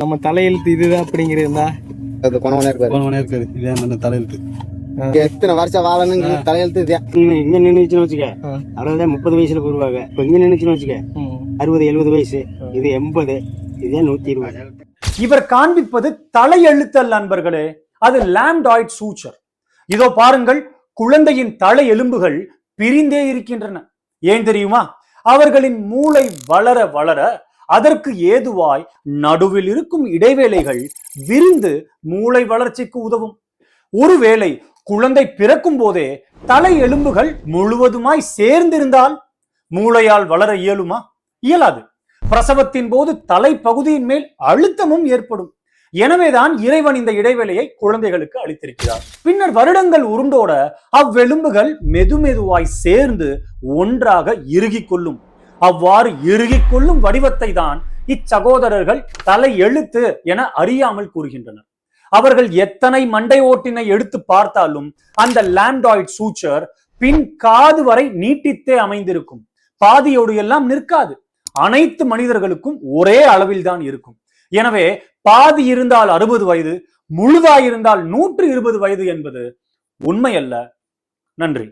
நம்ம தலையெழுத்து இதுதான் அப்படிங்கிறதா அது கொணவனே இருக்காது. இதான் அந்த தலையெழுத்து. எத்தனை வருஷம் வாழணுங்க தலையெழுத்து இதுதான். இங்க நின்றுச்சுன்னு வச்சுக்க, அவ்வளவுதான் 30 வயசுல போடுவாங்க. இப்ப இங்க நின்றுச்சுன்னு வச்சுக்க 60-70 வயசு, இது 80, இதே 120. இவர் காண்பிப்பது தலையெழுத்தல் நண்பர்களே, அது லாம்டாய்ட் சூச்சர். இதோ பாருங்கள், குழந்தையின் தலை எலும்புகள் பிரிந்தே இருக்கின்றன. ஏன் தெரியுமா? அவர்களின் மூளை வளர வளர அதற்கு ஏதுவாய் நடுவில் இருக்கும் இடைவேளைகள் விரிந்து மூளை வளர்ச்சிக்கு உதவும். ஒருவேளை குழந்தை பிறக்கும் போதே தலை எலும்புகள் முழுவதுமாய் சேர்ந்திருந்தால் மூளையால் வளர இயலுமா? இயலாது. பிரசவத்தின் போது தலை பகுதியின் மேல் அழுத்தமும் ஏற்படும். எனவேதான் இறைவன் இந்த இடைவேளையை குழந்தைகளுக்கு அளித்திருக்கிறார். பின்னர் வருடங்கள் உருண்டோட அவ்வெலும்புகள் மெதுமெதுவாய் சேர்ந்து ஒன்றாக இறுகிக் கொள்ளும். அவ்வாறு இறுகிக் கொள்ளும் வடிவத்தை தான் இச்சகோதரர்கள் தலை எழுத்து என அறியாமல் கூறுகின்றனர். அவர்கள் எத்தனை மண்டை ஓட்டினை எடுத்து பார்த்தாலும் அந்த லாம்டாய்ட் சூச்சர் பின் காது வரை நீட்டித்தே அமைந்திருக்கும். பாதியோடு எல்லாம் நிற்காது. அனைத்து மனிதர்களுக்கும் ஒரே அளவில் தான் இருக்கும். எனவே பாதி இருந்தால் 60 வயது, முழுதாயிருந்தால் 120 வயது என்பது உண்மையல்ல. நன்றி.